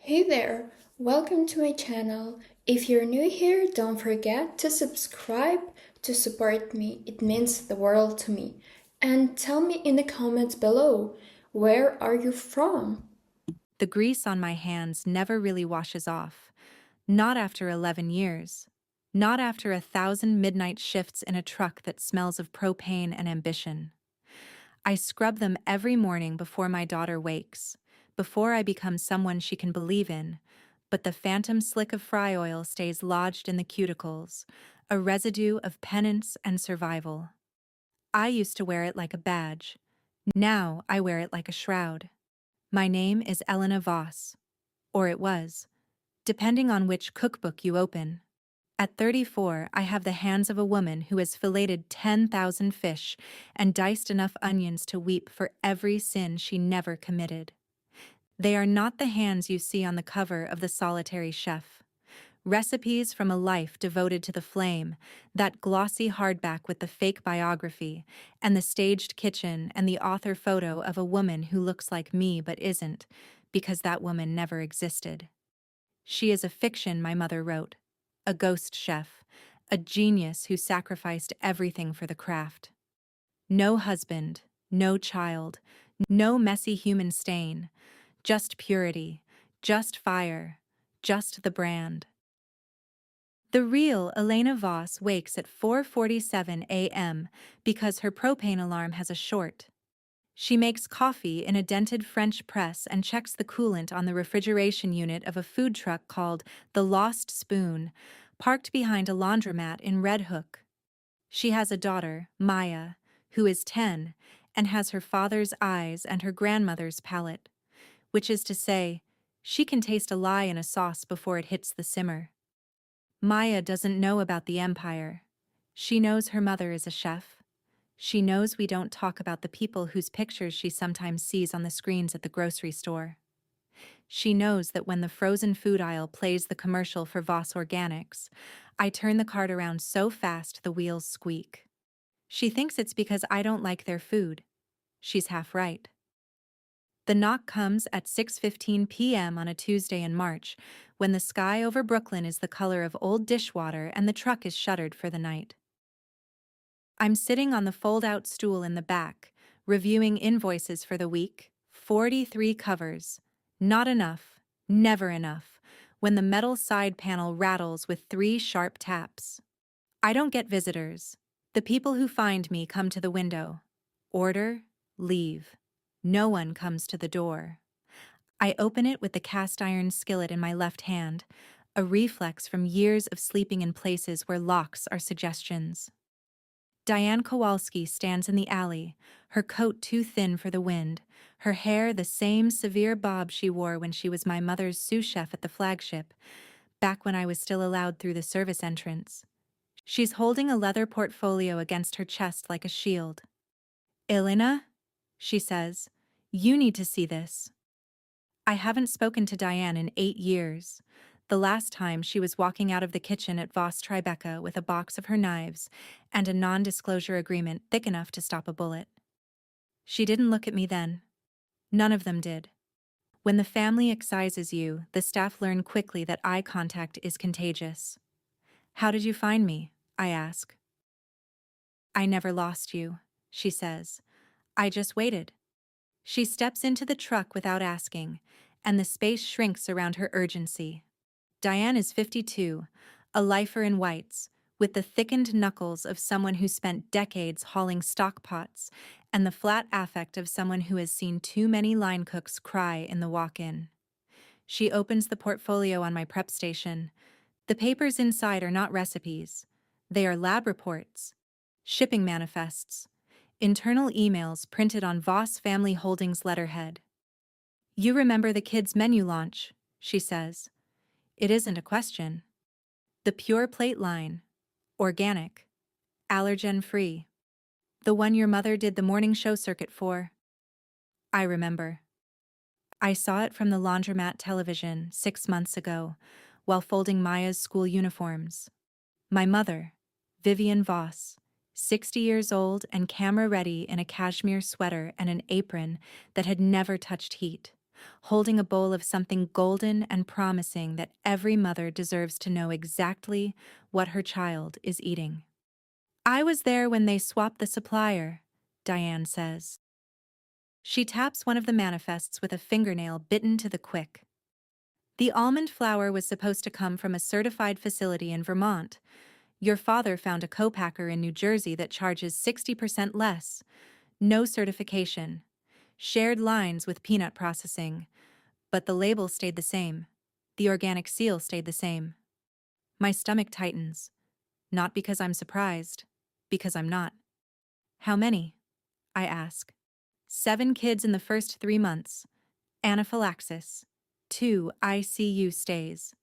Hey there, welcome to my channel. If you're new here, don't forget to subscribe to support me. It means the world to me. And tell me in the comments below, where are you from? The grease on my hands never really washes off. Not after 11 years. Not after 1,000 midnight shifts in a truck that smells of propane and ambition. I scrub them every morning before my daughter wakes, before I become someone she can believe in, but the phantom slick of fry oil stays lodged in the cuticles, a residue of penance and survival. I used to wear it like a badge. Now I wear it like a shroud. My name is Elena Voss. Or it was, depending on which cookbook you open. At 34, I have the hands of a woman who has filleted 10,000 fish and diced enough onions to weep for every sin she never committed. They are not the hands you see on the cover of The Solitary Chef. Recipes from a life devoted to the flame, that glossy hardback with the fake biography, and the staged kitchen and the author photo of a woman who looks like me but isn't, because that woman never existed. She is a fiction my mother wrote, a ghost chef, a genius who sacrificed everything for the craft. No husband, no child, no messy human stain, just purity, just fire, just the brand. The real Elena Voss wakes at 4:47 a.m. because her propane alarm has a short. She makes coffee in a dented French press and checks the coolant on the refrigeration unit of a food truck called The Lost Spoon, parked behind a laundromat in Red Hook. She has a daughter, Maya, who is 10, and has her father's eyes and her grandmother's palate, which is to say, she can taste a lie in a sauce before it hits the simmer. Maya doesn't know about the empire. She knows her mother is a chef. She knows we don't talk about the people whose pictures she sometimes sees on the screens at the grocery store. She knows that when the frozen food aisle plays the commercial for Voss Organics, I turn the cart around so fast the wheels squeak. She thinks it's because I don't like their food. She's half right. The knock comes at 6:15 p.m. on a Tuesday in March, when the sky over Brooklyn is the color of old dishwater and the truck is shuttered for the night. I'm sitting on the fold-out stool in the back, reviewing invoices for the week, 43 covers. Not enough, never enough, when the metal side panel rattles with 3 sharp taps. I don't get visitors. The people who find me come to the window. Order, leave. No one comes to the door. I open it with the cast iron skillet in my left hand, a reflex from years of sleeping in places where locks are suggestions. Diane Kowalski stands in the alley, her coat too thin for the wind, her hair the same severe bob she wore when she was my mother's sous chef at the flagship, back when I was still allowed through the service entrance. She's holding a leather portfolio against her chest like a shield. "Elena," she says, "you need to see this." I haven't spoken to Diane in 8 years. The last time she was walking out of the kitchen at Voss Tribeca with a box of her knives and a non-disclosure agreement thick enough to stop a bullet. She didn't look at me then. None of them did. When the family excises you, the staff learn quickly that eye contact is contagious. "How did you find me?" I ask. "I never lost you," she says. "I just waited." She steps into the truck without asking, and the space shrinks around her urgency. Diane is 52, a lifer in whites, with the thickened knuckles of someone who spent decades hauling stock pots and the flat affect of someone who has seen too many line cooks cry in the walk-in. She opens the portfolio on my prep station. The papers inside are not recipes. They are lab reports, shipping manifests, internal emails printed on Voss Family Holdings letterhead. "You remember the kids' menu launch," she says. It isn't a question. The Pure Plate line. Organic. Allergen-free. The one your mother did the morning show circuit for. I remember. I saw it from the laundromat television 6 months ago, while folding Maya's school uniforms. My mother, Vivian Voss, 60 years old and camera-ready in a cashmere sweater and an apron that had never touched heat, holding a bowl of something golden and promising that every mother deserves to know exactly what her child is eating. I was there when they swapped the supplier, Diane says. She taps one of the manifests with a fingernail bitten to the quick. The almond flour was supposed to come from a certified facility in Vermont. Your father found a co-packer in New Jersey that charges 60% less. No certification. Shared lines with peanut processing. But the label stayed the same. The organic seal stayed the same. My stomach tightens. Not because I'm surprised. Because I'm not. How many? I ask. 7 kids in the first 3 months. Anaphylaxis. 2 ICU stays.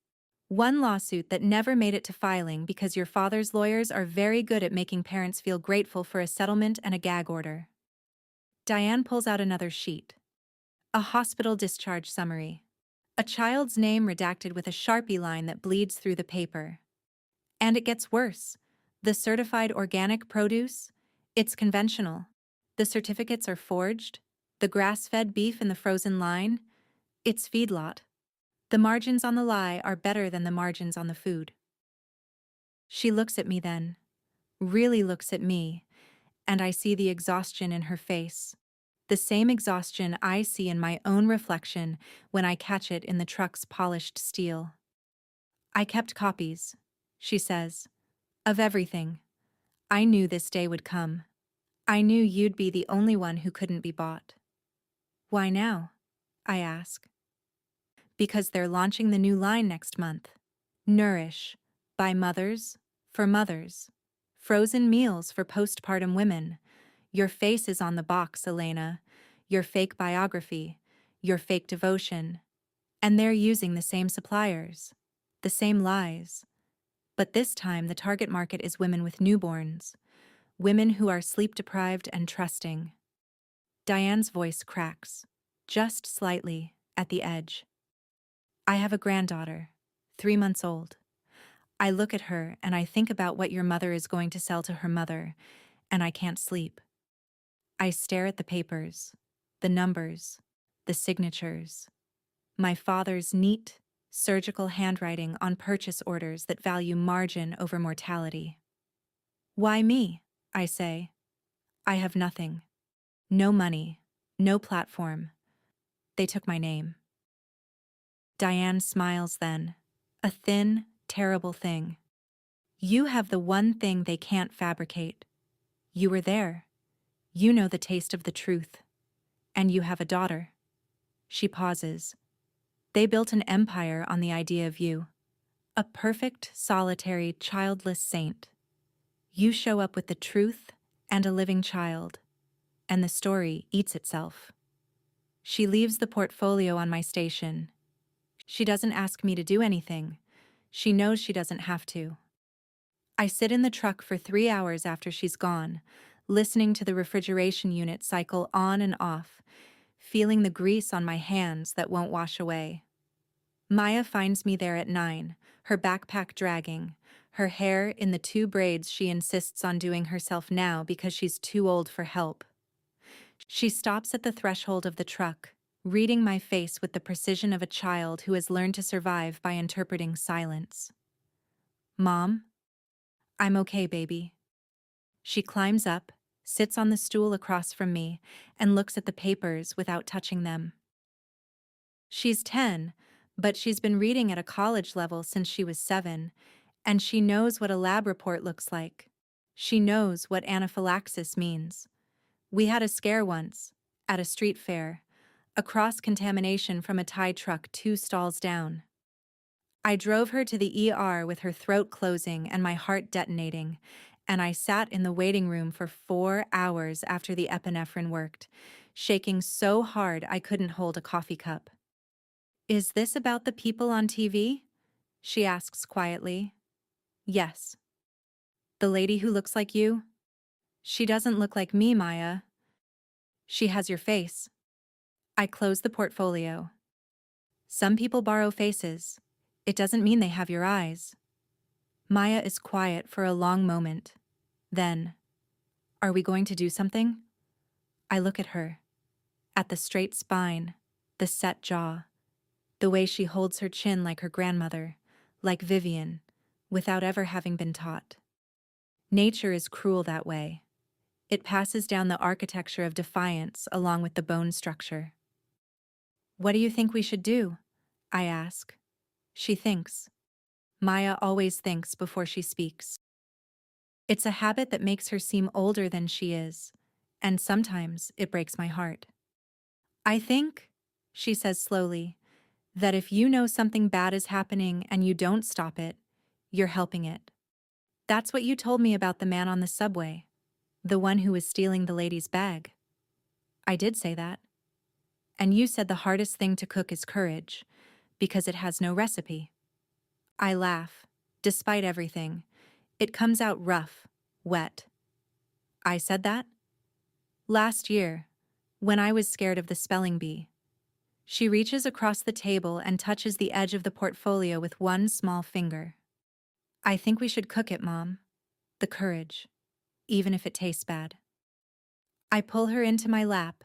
1 lawsuit that never made it to filing because your father's lawyers are very good at making parents feel grateful for a settlement and a gag order. Diane pulls out another sheet. A hospital discharge summary. A child's name redacted with a Sharpie line that bleeds through the paper. And it gets worse. The certified organic produce? It's conventional. The certificates are forged. The grass-fed beef in the frozen line? It's feedlot. The margins on the lie are better than the margins on the food. She looks at me then, really looks at me, and I see the exhaustion in her face. The same exhaustion I see in my own reflection when I catch it in the truck's polished steel. I kept copies, she says, of everything. I knew this day would come. I knew you'd be the only one who couldn't be bought. Why now? I ask. Because they're launching the new line next month. Nourish, by mothers, for mothers. Frozen meals for postpartum women. Your face is on the box, Elena. Your fake biography. Your fake devotion. And they're using the same suppliers. The same lies. But this time the target market is women with newborns. Women who are sleep-deprived and trusting. Diane's voice cracks, just slightly, at the edge. I have a granddaughter, 3 months old. I look at her and I think about what your mother is going to sell to her mother, and I can't sleep. I stare at the papers, the numbers, the signatures. My father's neat, surgical handwriting on purchase orders that value margin over mortality. Why me? I say. I have nothing. No money, no platform. They took my name. Diane smiles then, a thin, terrible thing. You have the one thing they can't fabricate. You were there. You know the taste of the truth. And you have a daughter. She pauses. They built an empire on the idea of you. A perfect, solitary, childless saint. You show up with the truth and a living child. And the story eats itself. She leaves the portfolio on my station. She doesn't ask me to do anything. She knows she doesn't have to. I sit in the truck for 3 hours after she's gone, listening to the refrigeration unit cycle on and off, feeling the grease on my hands that won't wash away. Maya finds me there at 9, her backpack dragging, her hair in the 2 braids she insists on doing herself now because she's too old for help. She stops at the threshold of the truck, reading my face with the precision of a child who has learned to survive by interpreting silence. Mom? I'm okay, baby. She climbs up, sits on the stool across from me, and looks at the papers without touching them. She's 10, but she's been reading at a college level since she was 7, and she knows what a lab report looks like. She knows what anaphylaxis means. We had a scare once, at a street fair, a cross-contamination from a Thai truck 2 stalls down. I drove her to the ER with her throat closing and my heart detonating, and I sat in the waiting room for 4 hours after the epinephrine worked, shaking so hard I couldn't hold a coffee cup. Is this about the people on TV? She asks quietly. Yes. The lady who looks like you? She doesn't look like me, Maya. She has your face. I close the portfolio. Some people borrow faces. It doesn't mean they have your eyes. Maya is quiet for a long moment. Then, are we going to do something? I look at her. At the straight spine, the set jaw, the way she holds her chin like her grandmother, like Vivian, without ever having been taught. Nature is cruel that way. It passes down the architecture of defiance along with the bone structure. What do you think we should do? I ask. She thinks. Maya always thinks before she speaks. It's a habit that makes her seem older than she is, and sometimes it breaks my heart. I think, she says slowly, that if you know something bad is happening and you don't stop it, you're helping it. That's what you told me about the man on the subway, the one who was stealing the lady's bag. I did say that. And you said the hardest thing to cook is courage, because it has no recipe. I laugh. Despite everything, it comes out rough, wet. I said that? Last year, when I was scared of the spelling bee. She reaches across the table and touches the edge of the portfolio with one small finger. I think we should cook it, Mom. The courage, even if it tastes bad. I pull her into my lap,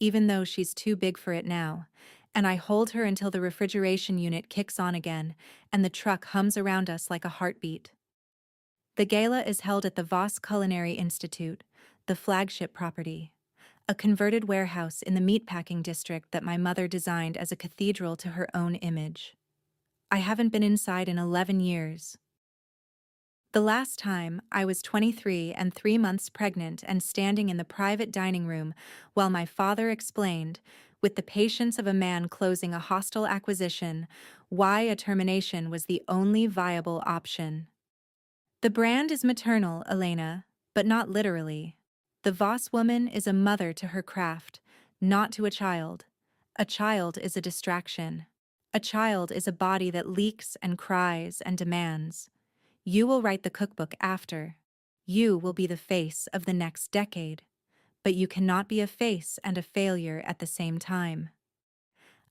even though she's too big for it now, and I hold her until the refrigeration unit kicks on again and the truck hums around us like a heartbeat. The gala is held at the Voss Culinary Institute, the flagship property, a converted warehouse in the meatpacking district that my mother designed as a cathedral to her own image. I haven't been inside in 11 years. The last time, I was 23 and 3 months pregnant and standing in the private dining room while my father explained, with the patience of a man closing a hostile acquisition, why a termination was the only viable option. The brand is maternal, Elena, but not literally. The Voss woman is a mother to her craft, not to a child. A child is a distraction. A child is a body that leaks and cries and demands. You will write the cookbook after. You will be the face of the next decade. But you cannot be a face and a failure at the same time.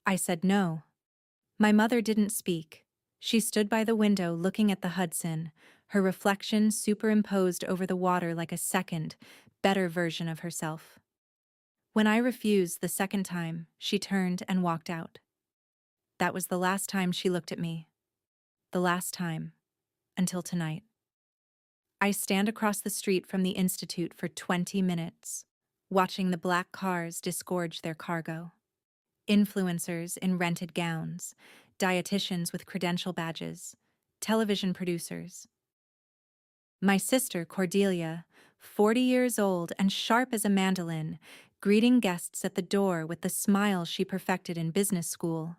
I said no. My mother didn't speak. She stood by the window looking at the Hudson, her reflection superimposed over the water like a second, better version of herself. When I refused the second time, she turned and walked out. That was the last time she looked at me. The last time. Until tonight. I stand across the street from the Institute for 20 minutes, watching the black cars disgorge their cargo. Influencers in rented gowns, dietitians with credential badges, television producers. My sister, Cordelia, 40 years old and sharp as a mandolin, greeting guests at the door with the smile she perfected in business school.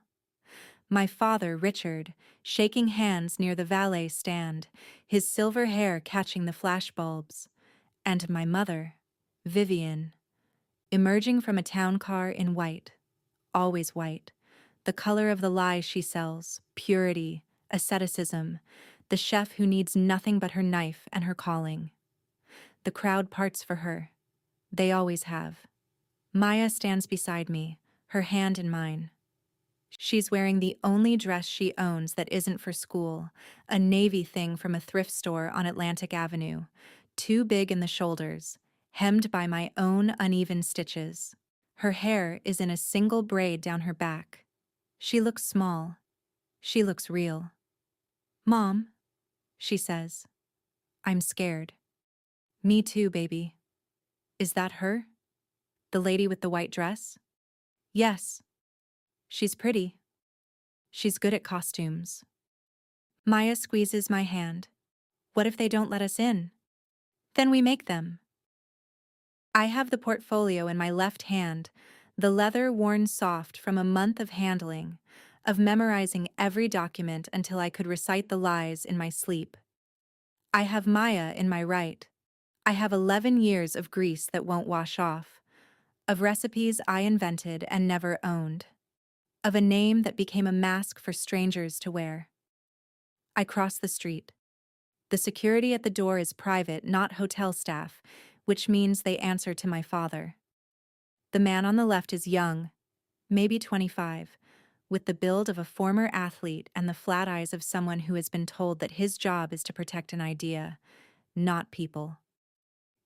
My father, Richard, shaking hands near the valet stand, his silver hair catching the flashbulbs. And my mother, Vivian, emerging from a town car in white, always white, the color of the lie she sells, purity, asceticism, the chef who needs nothing but her knife and her calling. The crowd parts for her. They always have. Maya stands beside me, her hand in mine. She's wearing the only dress she owns that isn't for school, a navy thing from a thrift store on Atlantic Avenue, too big in the shoulders, hemmed by my own uneven stitches. Her hair is in a single braid down her back. She looks small. She looks real. Mom, she says. I'm scared. Me too, baby. Is that her? The lady with the white dress? Yes. She's pretty. She's good at costumes. Maya squeezes my hand. What if they don't let us in? Then we make them. I have the portfolio in my left hand, the leather worn soft from a month of handling, of memorizing every document until I could recite the lies in my sleep. I have Maya in my right. I have 11 years of grease that won't wash off, of recipes I invented and never owned, of a name that became a mask for strangers to wear. I cross the street. The security at the door is private, not hotel staff, which means they answer to my father. The man on the left is young, maybe 25, with the build of a former athlete and the flat eyes of someone who has been told that his job is to protect an idea, not people.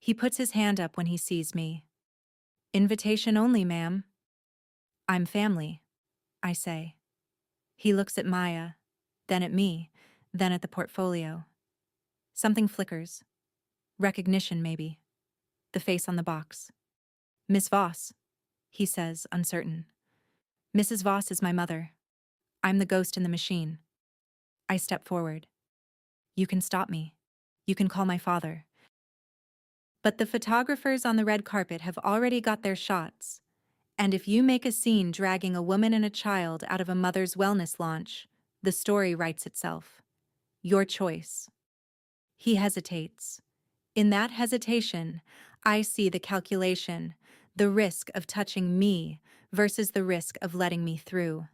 He puts his hand up when he sees me. Invitation only, ma'am. I'm family. I say. He looks at Maya, then at me, then at the portfolio. Something flickers. Recognition, maybe. The face on the box. Miss Voss, he says, uncertain. Mrs. Voss is my mother. I'm the ghost in the machine. I step forward. You can stop me. You can call my father. But the photographers on the red carpet have already got their shots. And if you make a scene dragging a woman and a child out of a mother's wellness launch, the story writes itself. Your choice. He hesitates. In that hesitation, I see the calculation, the risk of touching me versus the risk of letting me through.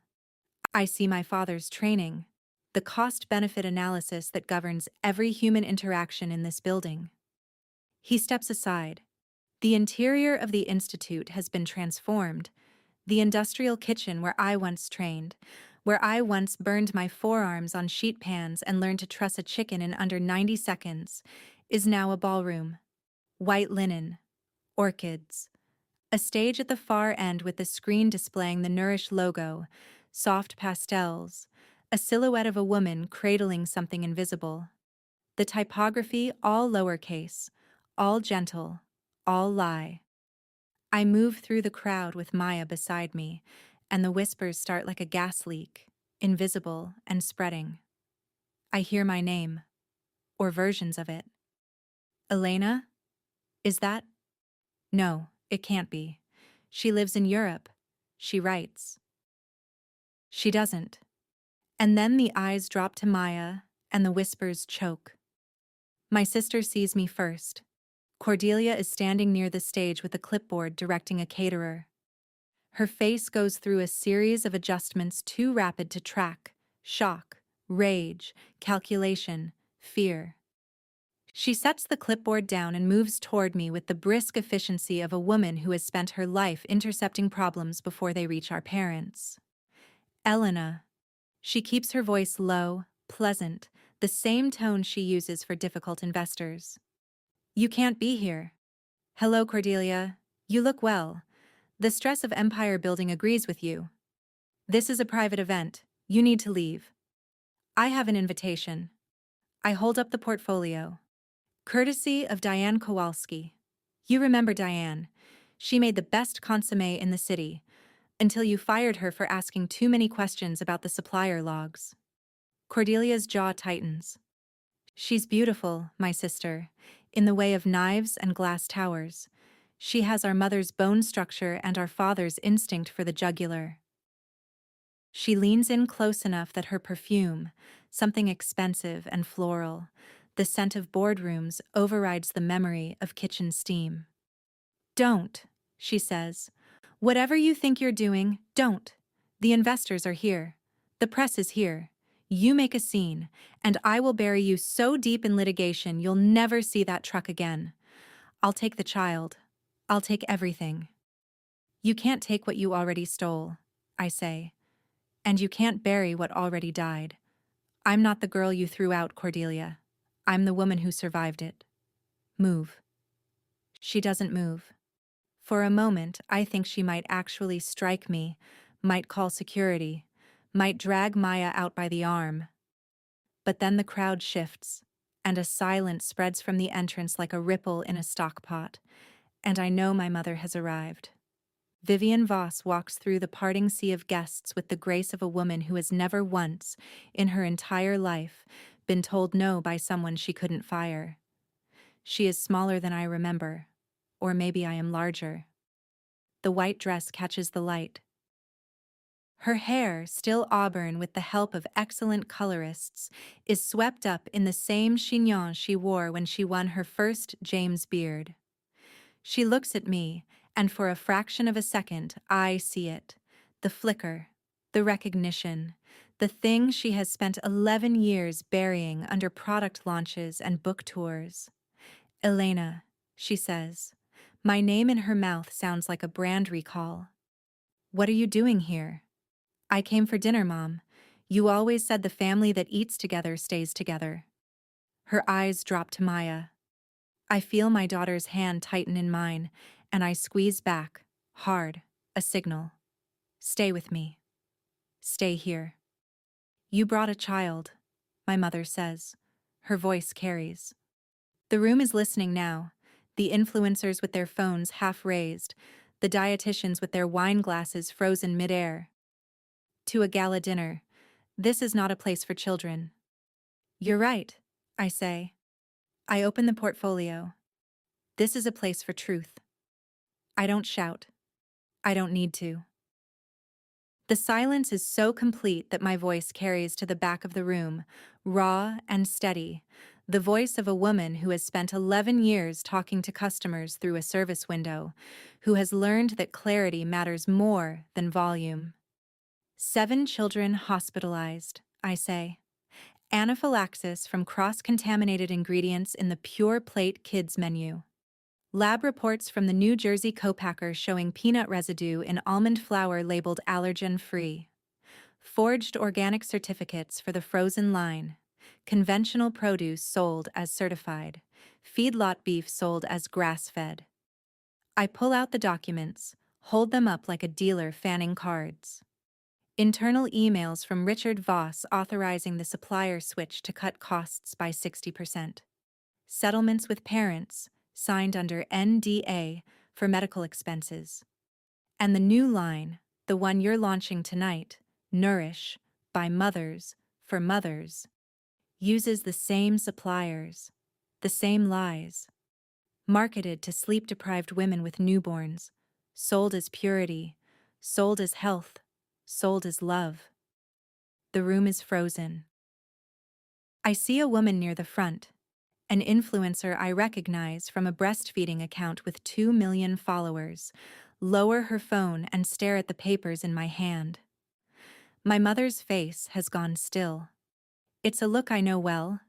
I see my father's training, the cost-benefit analysis that governs every human interaction in this building. He steps aside. The interior of the institute has been transformed. The industrial kitchen where I once trained, where I once burned my forearms on sheet pans and learned to truss a chicken in under 90 seconds, is now a ballroom. White linen, orchids, a stage at the far end with the screen displaying the Nourish logo, soft pastels, a silhouette of a woman cradling something invisible. The typography all lowercase, all gentle, all lie. I move through the crowd with Maya beside me, and the whispers start like a gas leak, invisible and spreading. I hear my name, or versions of it. Elena? Is that? No, it can't be. She lives in Europe. She writes. She doesn't. And then the eyes drop to Maya, and the whispers choke. My sister sees me first. Cordelia is standing near the stage with a clipboard directing a caterer. Her face goes through a series of adjustments too rapid to track: shock, rage, calculation, fear. She sets the clipboard down and moves toward me with the brisk efficiency of a woman who has spent her life intercepting problems before they reach our parents. Elena. She keeps her voice low, pleasant, the same tone she uses for difficult investors. You can't be here. Hello, Cordelia. You look well. The stress of empire building agrees with you. This is a private event. You need to leave. I have an invitation. I hold up the portfolio. Courtesy of Diane Kowalski. You remember Diane. She made the best consommé in the city, until you fired her for asking too many questions about the supplier logs. Cordelia's jaw tightens. She's beautiful, my sister, in the way of knives and glass towers. She has our mother's bone structure and our father's instinct for the jugular. She leans in close enough that her perfume, something expensive and floral, the scent of boardrooms overrides the memory of kitchen steam. Don't, she says. Whatever you think you're doing, don't. The investors are here. The press is here. You make a scene, and I will bury you so deep in litigation you'll never see that truck again. I'll take the child. I'll take everything. You can't take what you already stole, I say. And you can't bury what already died. I'm not the girl you threw out, Cordelia. I'm the woman who survived it. Move. She doesn't move. For a moment, I think she might actually strike me, might call security, might drag Maya out by the arm. But then the crowd shifts, and a silence spreads from the entrance like a ripple in a stock pot, and I know my mother has arrived. Vivian Voss walks through the parting sea of guests with the grace of a woman who has never once, in her entire life, been told no by someone she couldn't fire. She is smaller than I remember, or maybe I am larger. The white dress catches the light. Her hair, still auburn with the help of excellent colorists, is swept up in the same chignon she wore when she won her first James Beard. She looks at me, and for a fraction of a second, I see it. The flicker, the recognition, the thing she has spent 11 years burying under product launches and book tours. Elena, she says. My name in her mouth sounds like a brand recall. What are you doing here? I came for dinner, Mom. You always said the family that eats together stays together. Her eyes drop to Maya. I feel my daughter's hand tighten in mine, and I squeeze back, hard, a signal. Stay with me. Stay here. You brought a child, my mother says. Her voice carries. The room is listening now. The influencers with their phones half raised, the dietitians with their wine glasses frozen midair. To a gala dinner. This is not a place for children. You're right, I say. I open the portfolio. This is a place for truth. I don't shout. I don't need to. The silence is so complete that my voice carries to the back of the room, raw and steady, the voice of a woman who has spent 11 years talking to customers through a service window, who has learned that clarity matters more than volume. 7 children hospitalized, I say. Anaphylaxis from cross-contaminated ingredients in the Pure Plate Kids menu. Lab reports from the New Jersey co-packer showing peanut residue in almond flour labeled allergen-free. Forged organic certificates for the frozen line. Conventional produce sold as certified. Feedlot beef sold as grass-fed. I pull out the documents, hold them up like a dealer fanning cards. Internal emails from Richard Voss authorizing the supplier switch to cut costs by 60%. Settlements with parents, signed under NDA for medical expenses. And the new line, the one you're launching tonight, Nourish, by Mothers, for Mothers, uses the same suppliers, the same lies. Marketed to sleep-deprived women with newborns, sold as purity, sold as health, sold as love. The room is frozen. I see a woman near the front, an influencer I recognize from a breastfeeding account with 2 million followers, lower her phone and stare at the papers in my hand. My mother's face has gone still. It's a look I know well.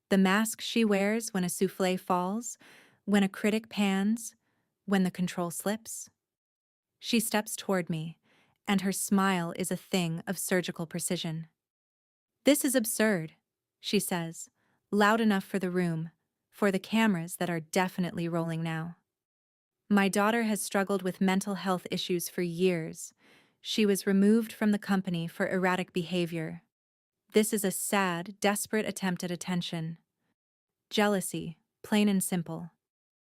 The mask she wears when a soufflé falls, when a critic pans, when the control slips. She steps toward me, and her smile is a thing of surgical precision. This is absurd, she says, loud enough for the room, for the cameras that are definitely rolling now. My daughter has struggled with mental health issues for years. She was removed from the company for erratic behavior. This is a sad, desperate attempt at attention. Jealousy, plain and simple.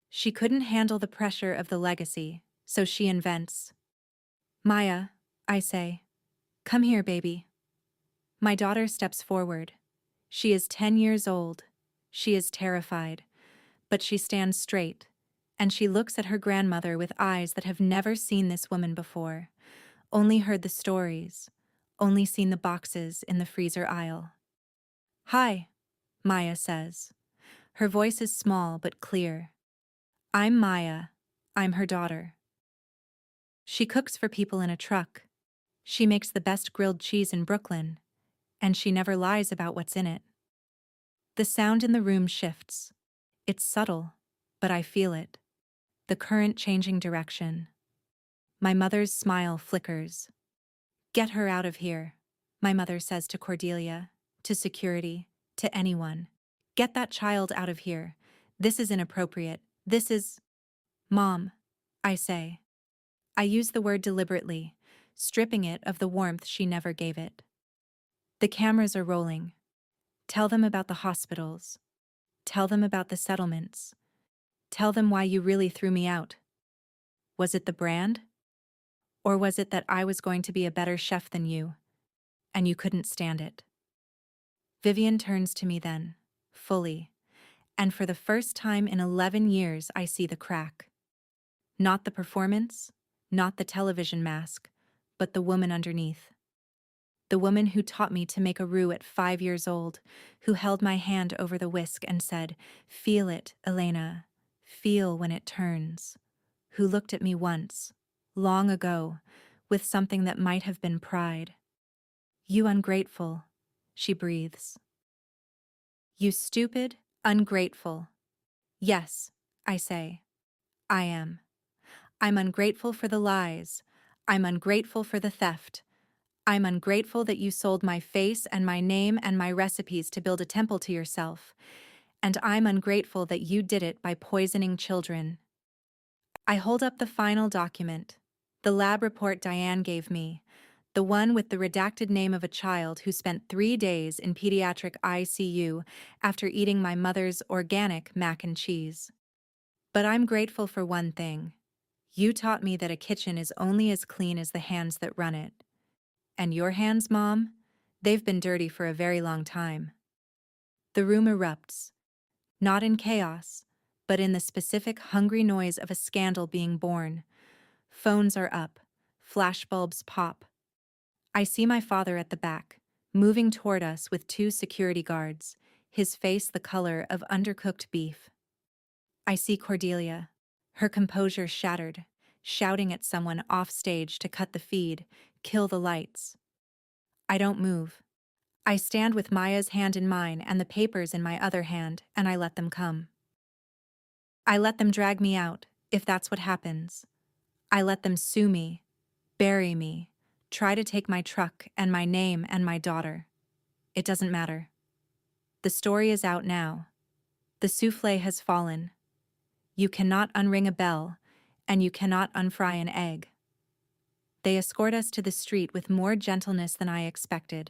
She couldn't handle the pressure of the legacy, so she invents. Maya, I say, come here, baby. My daughter steps forward. She is 10 years old. She is terrified, but she stands straight, and she looks at her grandmother with eyes that have never seen this woman before, only heard the stories, only seen the boxes in the freezer aisle. Hi, Maya says. Her voice is small but clear. I'm Maya. I'm her daughter. She cooks for people in a truck. She makes the best grilled cheese in Brooklyn, and she never lies about what's in it. The sound in the room shifts. It's subtle, but I feel it. The current changing direction. My mother's smile flickers. Get her out of here, my mother says to Cordelia, to security, to anyone. Get that child out of here. This is inappropriate. This is... Mom, I say. I use the word deliberately, stripping it of the warmth she never gave it. The cameras are rolling. Tell them about the hospitals. Tell them about the settlements. Tell them why you really threw me out. Was it the brand? Or was it that I was going to be a better chef than you, and you couldn't stand it? Vivian turns to me then, fully, and for the first time in 11 years I see the crack. Not the performance, not the television mask, but the woman underneath. The woman who taught me to make a roux at 5 years old, who held my hand over the whisk and said, "Feel it, Elena, feel when it turns," who looked at me once, long ago, with something that might have been pride. "You ungrateful," she breathes. "You stupid, ungrateful." Yes, I say. I am. I'm ungrateful for the lies. I'm ungrateful for the theft. I'm ungrateful that you sold my face and my name and my recipes to build a temple to yourself. And I'm ungrateful that you did it by poisoning children. I hold up the final document, the lab report Diane gave me, the one with the redacted name of a child who spent 3 days in pediatric ICU after eating my mother's organic mac and cheese. But I'm grateful for one thing. You taught me that a kitchen is only as clean as the hands that run it. And your hands, Mom? They've been dirty for a very long time. The room erupts, not in chaos, but in the specific hungry noise of a scandal being born. Phones are up, flashbulbs pop. I see my father at the back, moving toward us with 2 security guards, his face the color of undercooked beef. I see Cordelia, her composure shattered, shouting at someone off stage to cut the feed, kill the lights. I don't move. I stand with Maya's hand in mine and the papers in my other hand, and I let them come. I let them drag me out, if that's what happens. I let them sue me, bury me, try to take my truck and my name and my daughter. It doesn't matter. The story is out now. The souffle has fallen. You cannot unring a bell, and you cannot unfry an egg. They escort us to the street with more gentleness than I expected,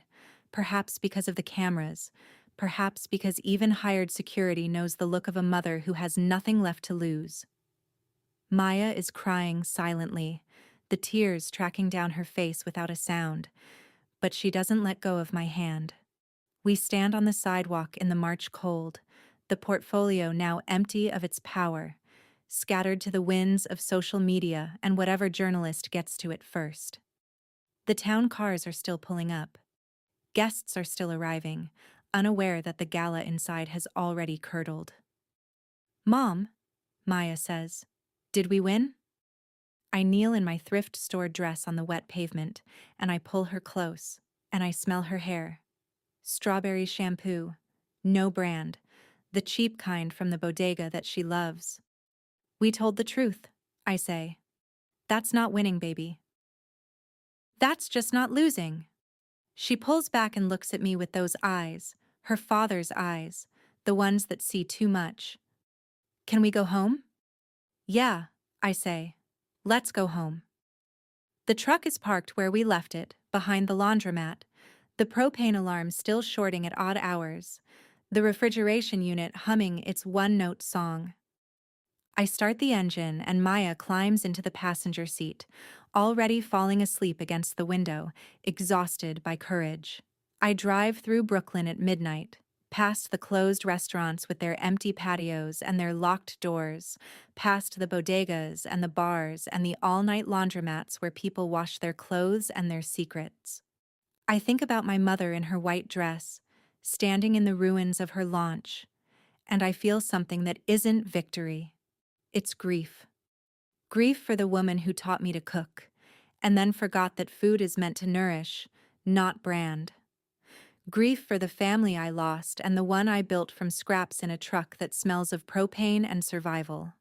perhaps because of the cameras, perhaps because even hired security knows the look of a mother who has nothing left to lose. Maya is crying silently, the tears tracking down her face without a sound, but she doesn't let go of my hand. We stand on the sidewalk in the March cold, the portfolio now empty of its power, scattered to the winds of social media and whatever journalist gets to it first. The town cars are still pulling up. Guests are still arriving, unaware that the gala inside has already curdled. "Mom," Maya says, "did we win?" I kneel in my thrift store dress on the wet pavement, and I pull her close, and I smell her hair. Strawberry shampoo, no brand, the cheap kind from the bodega that she loves. "We told the truth," I say. "That's not winning, baby. That's just not losing." She pulls back and looks at me with those eyes, her father's eyes, the ones that see too much. "Can we go home?" "Yeah," I say. "Let's go home." The truck is parked where we left it, behind the laundromat, the propane alarm still shorting at odd hours, the refrigeration unit humming its one-note song. I start the engine and Maya climbs into the passenger seat, already falling asleep against the window, exhausted by courage. I drive through Brooklyn at midnight, past the closed restaurants with their empty patios and their locked doors, past the bodegas and the bars and the all-night laundromats where people wash their clothes and their secrets. I think about my mother in her white dress, standing in the ruins of her launch, and I feel something that isn't victory. It's grief. Grief for the woman who taught me to cook, and then forgot that food is meant to nourish, not brand. Grief for the family I lost and the one I built from scraps in a truck that smells of propane and survival.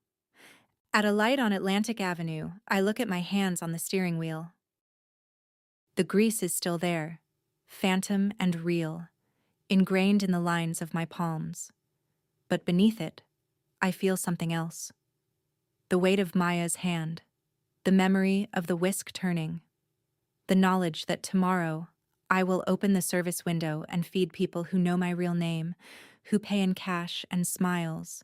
At a light on Atlantic Avenue, I look at my hands on the steering wheel. The grease is still there, phantom and real, ingrained in the lines of my palms. But beneath it, I feel something else. The weight of Maya's hand, the memory of the whisk turning, the knowledge that tomorrow I will open the service window and feed people who know my real name, who pay in cash and smiles,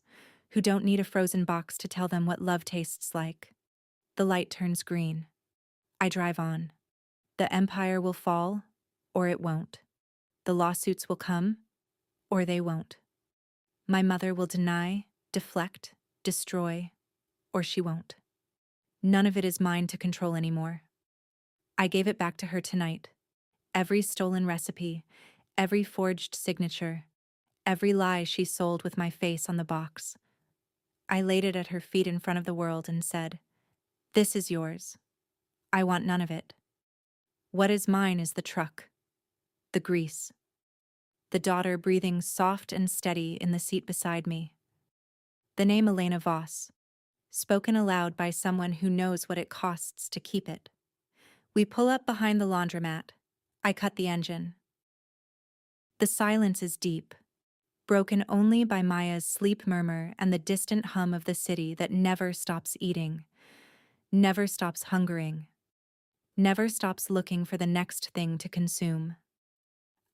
who don't need a frozen box to tell them what love tastes like. The light turns green. I drive on. The empire will fall, or it won't. The lawsuits will come, or they won't. My mother will deny, deflect, destroy, or she won't. None of it is mine to control anymore. I gave it back to her tonight. Every stolen recipe, every forged signature, every lie she sold with my face on the box. I laid it at her feet in front of the world and said, "This is yours. I want none of it. What is mine is the truck, the grease, the daughter breathing soft and steady in the seat beside me. The name Elena Voss, spoken aloud by someone who knows what it costs to keep it. We pull up behind the laundromat. I cut the engine. The silence is deep, broken only by Maya's sleep murmur and the distant hum of the city that never stops eating, never stops hungering. never stops looking for the next thing to consume.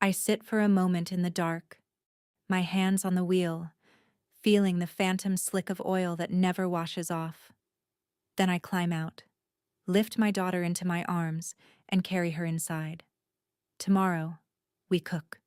I sit for a moment in the dark, my hands on the wheel, feeling the phantom slick of oil that never washes off. Then I climb out, lift my daughter into my arms, and carry her inside. Tomorrow, we cook.